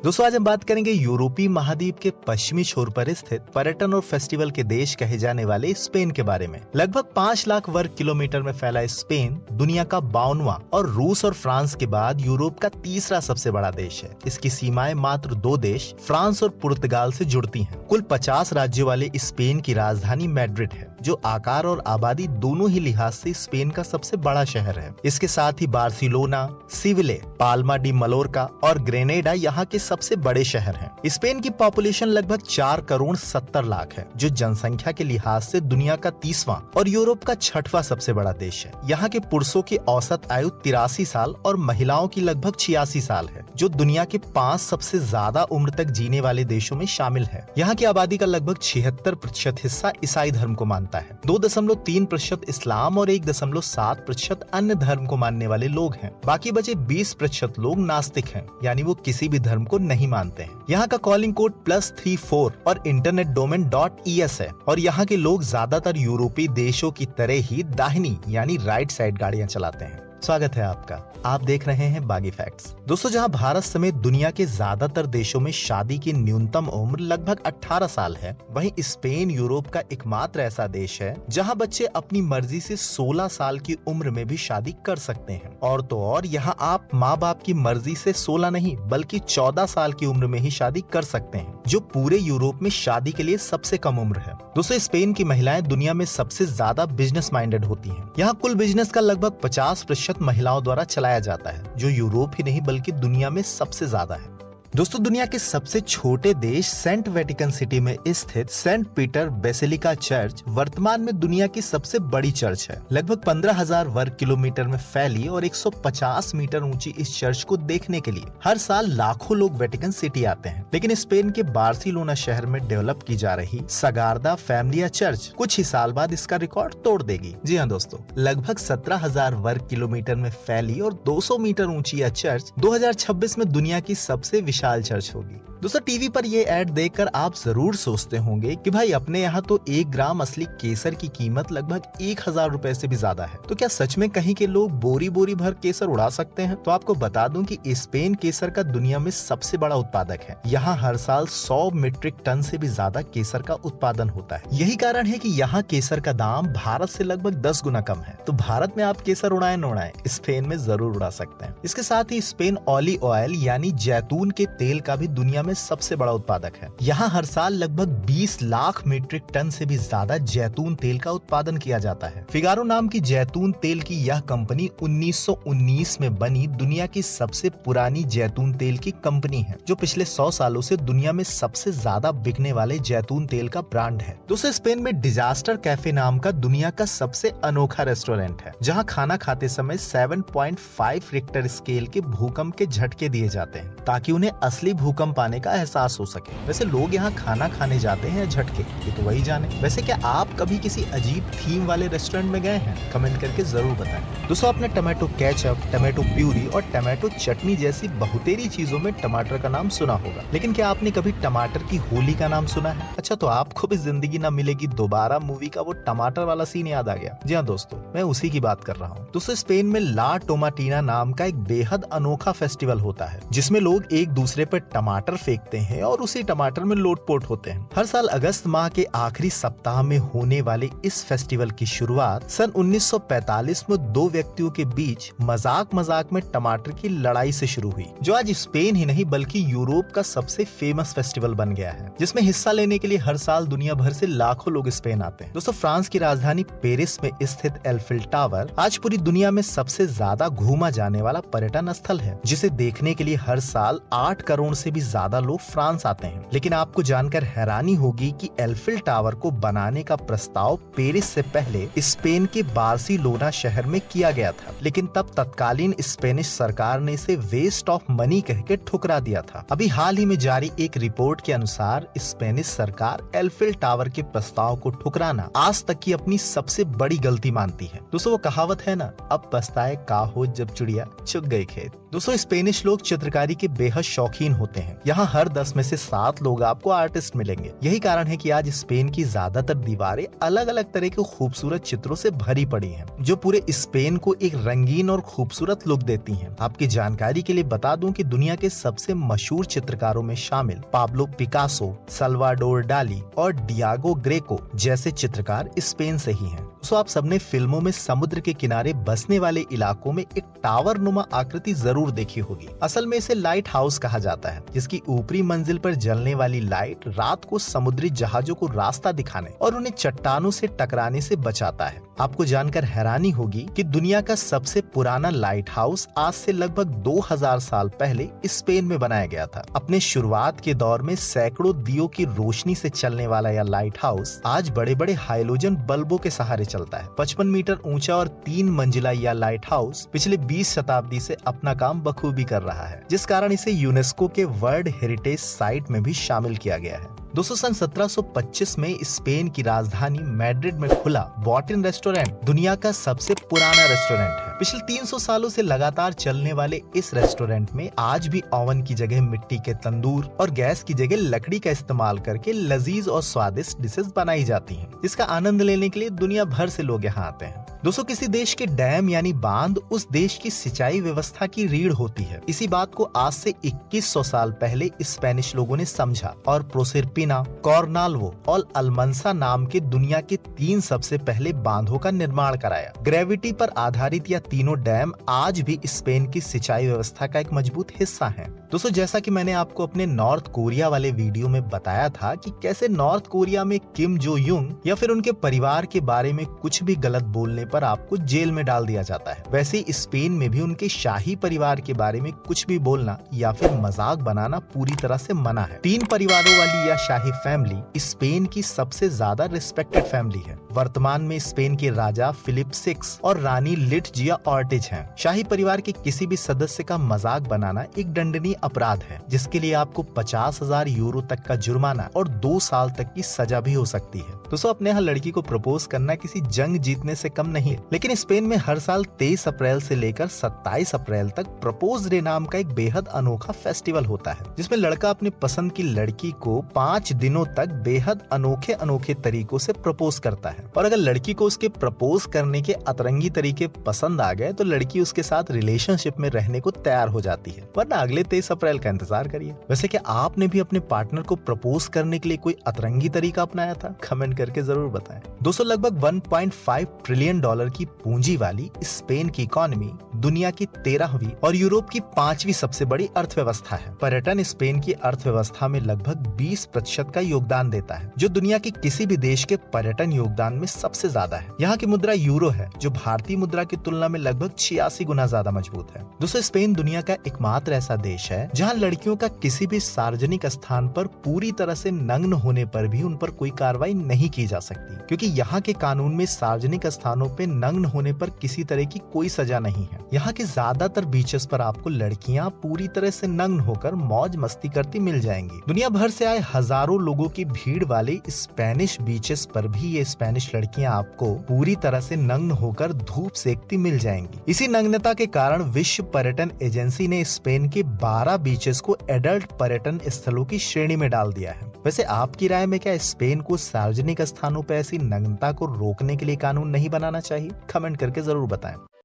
दोस्तों आज हम बात करेंगे यूरोपीय महाद्वीप के पश्चिमी छोर पर स्थित पर्यटन और फेस्टिवल के देश कहे जाने वाले स्पेन के बारे में। लगभग 5 लाख वर्ग किलोमीटर में फैला स्पेन दुनिया का 52वां और रूस और फ्रांस के बाद यूरोप का तीसरा सबसे बड़ा देश है। इसकी सीमाएं मात्र 2 देश फ्रांस और पुर्तगाल से जुड़ती हैं। कुल 50 राज्यों वाले स्पेन की राजधानी मैड्रिड है, जो आकार और आबादी दोनों ही लिहाज से स्पेन का सबसे बड़ा शहर है। इसके साथ ही बार्सिलोना, सिविले, पाल्मा डी मलोरका और ग्रेनेडा यहाँ के सबसे बड़े शहर हैं। स्पेन की पॉपुलेशन लगभग 4 करोड़ 70 लाख है, जो जनसंख्या के लिहाज से दुनिया का 30वां और यूरोप का 6वां सबसे बड़ा देश है। यहाँ के पुरुषों की औसत आयु 83 साल और महिलाओं की लगभग 86 साल है, जो दुनिया के 5 सबसे ज्यादा उम्र तक जीने वाले देशों में शामिल है। यहाँ की आबादी का लगभग 76% हिस्सा ईसाई धर्म को मानता है, 2.3% इस्लाम और 1.7% अन्य धर्म को मानने वाले लोग हैं। बाकी बचे 20% लोग नास्तिक हैं, यानी वो किसी भी धर्म को नहीं मानते हैं। यहाँ का कॉलिंग कोड +34 और इंटरनेट डोमेन .es है और यहाँ के लोग ज्यादातर यूरोपीय देशों की तरह ही दाहिनी यानी राइट साइड गाड़ियाँ चलाते हैं। स्वागत है आपका, आप देख रहे हैं बागी फैक्ट्स। दोस्तों जहां भारत समेत दुनिया के ज्यादातर देशों में शादी की न्यूनतम उम्र लगभग 18 साल है, वहीं स्पेन यूरोप का एकमात्र ऐसा देश है जहां बच्चे अपनी मर्जी से 16 साल की उम्र में भी शादी कर सकते हैं। और तो और यहाँ आप माँ बाप की मर्जी से 16 नहीं बल्कि 14 साल की उम्र में ही शादी कर सकते हैं, जो पूरे यूरोप में शादी के लिए सबसे कम उम्र है। दोस्तों स्पेन की महिलाएं दुनिया में सबसे ज्यादा बिजनेस माइंडेड होती हैं। यहाँ कुल बिजनेस का लगभग 50% महिलाओं द्वारा चलाया जाता है, जो यूरोप ही नहीं बल्कि दुनिया में सबसे ज्यादा है। दोस्तों दुनिया के सबसे छोटे देश सेंट वेटिकन सिटी में स्थित सेंट पीटर बेसिलिका चर्च वर्तमान में दुनिया की सबसे बड़ी चर्च है। लगभग 15,000 वर्ग किलोमीटर में फैली और 150 मीटर ऊंची इस चर्च को देखने के लिए हर साल लाखों लोग वेटिकन सिटी आते हैं। लेकिन स्पेन के बार्सिलोना शहर में डेवलप की जा रही सगारदा फैमिलिया चर्च कुछ ही साल बाद इसका रिकॉर्ड तोड़ देगी। जी हाँ दोस्तों, लगभग 17,000 वर्ग किलोमीटर में फैली और 200 मीटर ऊंची यह चर्च 2026 में दुनिया की सबसे विशाल चर्च होगी। दोस्तों टीवी पर ये ऐड देखकर आप जरूर सोचते होंगे कि भाई अपने यहाँ तो 1 ग्राम असली केसर की कीमत लगभग 1,000 रुपए से भी ज्यादा है, तो क्या सच में कहीं के लोग बोरी बोरी भर केसर उड़ा सकते हैं? तो आपको बता दूं कि स्पेन केसर का दुनिया में सबसे बड़ा उत्पादक है। यहाँ हर साल 100 मीट्रिक टन से भी ज्यादा केसर का उत्पादन होता है। यही कारण है कि यहाँ केसर का दाम भारत से लगभग 10 गुना कम है। तो भारत में आप केसर उड़ाए न उड़ाए, स्पेन में जरूर उड़ा सकते हैं। इसके साथ ही स्पेन ऑलिव ऑयल यानी जैतून के तेल का भी दुनिया में सबसे बड़ा उत्पादक है। यहाँ हर साल लगभग 20 लाख मीट्रिक टन से भी ज्यादा जैतून तेल का उत्पादन किया जाता है। फिगारो नाम की जैतून तेल की यह कंपनी 1919 में बनी दुनिया की सबसे पुरानी जैतून तेल की कंपनी है, जो पिछले 100 सालों से दुनिया में सबसे ज्यादा बिकने वाले जैतून तेल का ब्रांड है। दोस्तों स्पेन में डिजास्टर कैफे नाम का दुनिया का सबसे अनोखा रेस्टोरेंट है, जहाँ खाना खाते समय 7.5 रिक्टर स्केल के भूकंप के झटके दिए जाते हैं, ताकि उन्हें असली भूकंप आने का एहसास हो सके। वैसे लोग यहाँ खाना खाने जाते हैं या झटके, ये तो वही जाने। वैसे क्या आप कभी किसी अजीब थीम वाले रेस्टोरेंट में गए हैं? कमेंट करके जरूर बताएं। दोस्तों आपने टमाटो केचप, टमाटो प्यूरी और टमाटो चटनी जैसी बहुतेरी चीजों में टमाटर का नाम सुना होगा, लेकिन क्या आपने कभी टमाटर की होली का नाम सुना है? अच्छा, तो आपको भी जिंदगी ना मिलेगी दोबारा मूवी का वो टमाटर वाला सीन याद आ गया। जी हाँ दोस्तों, मैं उसी की बात कर रहा हूँ। दोस्तों स्पेन में ला टोमाटीना नाम का एक बेहद अनोखा फेस्टिवल होता है, जिसमें लोग एक दूसरे पर टमाटर फेंकते हैं और उसी टमाटर में लोटपोट होते हैं। हर साल अगस्त माह के आखिरी सप्ताह में होने वाले इस फेस्टिवल की शुरुआत सन 1945 में 2 व्यक्तियों के बीच मजाक में टमाटर की लड़ाई से शुरू हुई, जो आज स्पेन ही नहीं बल्कि यूरोप का सबसे फेमस फेस्टिवल बन गया है, जिसमें हिस्सा लेने के लिए हर साल दुनिया भर से लाखों लोग स्पेन आते हैं। दोस्तों फ्रांस की राजधानी पेरिस में स्थित एल्फिल टावर आज पूरी दुनिया में सबसे ज्यादा घूमा जाने वाला पर्यटन स्थल है, जिसे देखने के लिए हर साल 8 करोड़ से भी ज्यादा लोग फ्रांस आते हैं। लेकिन आपको जानकर हैरानी होगी कि एल्फिल टावर को बनाने का प्रस्ताव पेरिस से पहले स्पेन के बार्सिलोना शहर में किया गया था, लेकिन तब तत्कालीन स्पेनिश सरकार ने इसे वेस्ट ऑफ मनी कहकर ठुकरा दिया था। अभी हाल ही में जारी एक रिपोर्ट के अनुसार स्पेनिश सरकार एल्फिल टावर के प्रस्ताव को ठुकराना आज तक की अपनी सबसे बड़ी गलती मानती है। दोस्तों वो कहावत है ना, अब पछताए का हो जब चिड़िया चुग गई खेत। दोस्तों स्पेनिश लोग चित्रकारी के बेहद शौकीन होते हैं। यहाँ हर 10 में से 7 लोग आपको आर्टिस्ट मिलेंगे। यही कारण है कि आज स्पेन की ज्यादातर दीवारें अलग अलग तरह के खूबसूरत चित्रों से भरी पड़ी हैं, जो पूरे स्पेन को एक रंगीन और खूबसूरत लुक देती हैं। आपकी जानकारी के लिए बता दूं कि दुनिया के सबसे मशहूर चित्रकारों में शामिल पाब्लो पिकासो, सल्वाडोर डाली और डियागो ग्रेको जैसे चित्रकार स्पेन से ही हैं। तो आप सबने फिल्मों में समुद्र के किनारे बसने वाले इलाकों में एक टावर नुमा आकृति जरूर देखी होगी। असल में इसे लाइट हाउस कहा जाता है, जिसकी ऊपरी मंजिल पर जलने वाली लाइट रात को समुद्री जहाजों को रास्ता दिखाने और उन्हें चट्टानों से टकराने से बचाता है। आपको जानकर हैरानी होगी कि दुनिया का सबसे पुराना लाइट हाउस आज से लगभग 2000 साल पहले स्पेन में बनाया गया था। अपने शुरुआत के दौर में सैकड़ों दियों की रोशनी से चलने वाला यह लाइट हाउस आज बड़े बड़े हाइलोजन बल्बों के सहारे चलता है। 55 मीटर ऊंचा और 3 मंजिला यह लाइट हाउस पिछले 20 शताब्दी से अपना काम बखूबी कर रहा है, जिस कारण इसे यूनेस्को के वर्ल्ड हेरिटेज साइट में भी शामिल किया गया है। दोस्तों सन 1725 में स्पेन की राजधानी मैड्रिड में खुला बॉटिन रेस्टोरेंट दुनिया का सबसे पुराना रेस्टोरेंट है। पिछले 300 सालों से लगातार चलने वाले इस रेस्टोरेंट में आज भी ओवन की जगह मिट्टी के तंदूर और गैस की जगह लकड़ी का इस्तेमाल करके लजीज और स्वादिष्ट डिशेस बनाई जाती हैं, जिसका आनंद लेने के लिए दुनिया भर से लोग यहाँ आते हैं। दोस्तों किसी देश के डैम यानी बांध उस देश की सिंचाई व्यवस्था की रीढ़ होती है। इसी बात को आज से 2100 साल पहले स्पेनिश लोगों ने समझा और प्रोसेरपिना, कॉर्नाल्वो और अल्मंसा नाम के दुनिया के 3 सबसे पहले बांधों का निर्माण कराया। ग्रेविटी पर आधारित यह तीनों डैम आज भी स्पेन की सिंचाई व्यवस्था का एक मजबूत हिस्सा हैं। दोस्तों जैसा कि मैंने आपको अपने नॉर्थ कोरिया वाले वीडियो में बताया था कि कैसे नॉर्थ कोरिया में किम जो युंग या फिर उनके परिवार के बारे में कुछ भी गलत बोलने पर आपको जेल में डाल दिया जाता है, वैसे ही स्पेन में भी उनके शाही परिवार के बारे में कुछ भी बोलना या फिर मजाक बनाना पूरी तरह से मना है। 3 परिवारों वाली यह शाही फैमिली स्पेन की सबसे ज्यादा रिस्पेक्टेड फैमिली है। वर्तमान में स्पेन के राजा फिलिप 6 और रानी लिटजिया ऑर्टिज हैं। शाही परिवार के किसी भी सदस्य का मजाक बनाना एक दंडनीय अपराध है, जिसके लिए आपको 50,000 यूरो तक का जुर्माना और 2 साल तक की सजा भी हो सकती है। दोस्तों अपने यहाँ लड़की को प्रपोज करना किसी जंग जीतने से कम नहीं है, लेकिन स्पेन में हर साल 23 अप्रैल से लेकर 27 अप्रैल तक प्रपोज डे नाम का एक बेहद अनोखा फेस्टिवल होता है, जिसमें लड़का अपने पसंद की लड़की को 5 दिनों तक बेहद अनोखे अनोखे तरीकों से प्रपोज करता है। और अगर लड़की को उसके प्रपोज करने के अतरंगी तरीके पसंद आ गए तो लड़की उसके साथ रिलेशनशिप में रहने को तैयार हो जाती है, वरना अगले 23 अप्रैल का इंतजार करिए। वैसे क्या आपने भी अपने पार्टनर को प्रपोज करने के लिए कोई अतरंगी तरीका अपनाया था? कमेंट करके जरूर बताएं। दोस्तों लगभग 1.5 ट्रिलियन डॉलर की पूंजी वाली स्पेन की इकोनॉमी दुनिया की 13वीं और यूरोप की 5वीं सबसे बड़ी अर्थव्यवस्था है। पर्यटन स्पेन की अर्थव्यवस्था में लगभग 20% का योगदान देता है, जो दुनिया के किसी भी देश के पर्यटन योगदान में सबसे ज्यादा है। यहाँ की मुद्रा यूरो है, जो भारतीय मुद्रा की तुलना में लगभग 86 गुना ज्यादा मजबूत है। दोस्तों स्पेन दुनिया का एकमात्र ऐसा देश है जहाँ लड़कियों का किसी भी सार्वजनिक स्थान पर पूरी तरह से नग्न होने पर भी उन पर कोई कार्रवाई नहीं की जा सकती, क्योंकि यहाँ के कानून में सार्वजनिक स्थानों पे नग्न होने पर किसी तरह की कोई सजा नहीं है। यहाँ के ज्यादातर बीचेस पर आपको लड़कियाँ पूरी तरह से नग्न होकर मौज मस्ती करती मिल जाएंगी। दुनिया भर से आए हजारों लोगों की भीड़ वाले स्पेनिश बीचेस पर भी ये स्पेनिश लड़कियाँ आपको पूरी तरह से नग्न होकर धूप सेकती मिल जाएंगी। इसी नग्नता के कारण विश्व पर्यटन एजेंसी ने स्पेन के 12 बीचेस को एडल्ट पर्यटन स्थलों की श्रेणी में डाल दिया है। वैसे आपकी राय में क्या स्पेन को सार्वजनिक स्थानों पर ऐसी नग्नता को रोकने के लिए कानून नहीं बनाना चाहिए? कमेंट करके जरूर बताएं।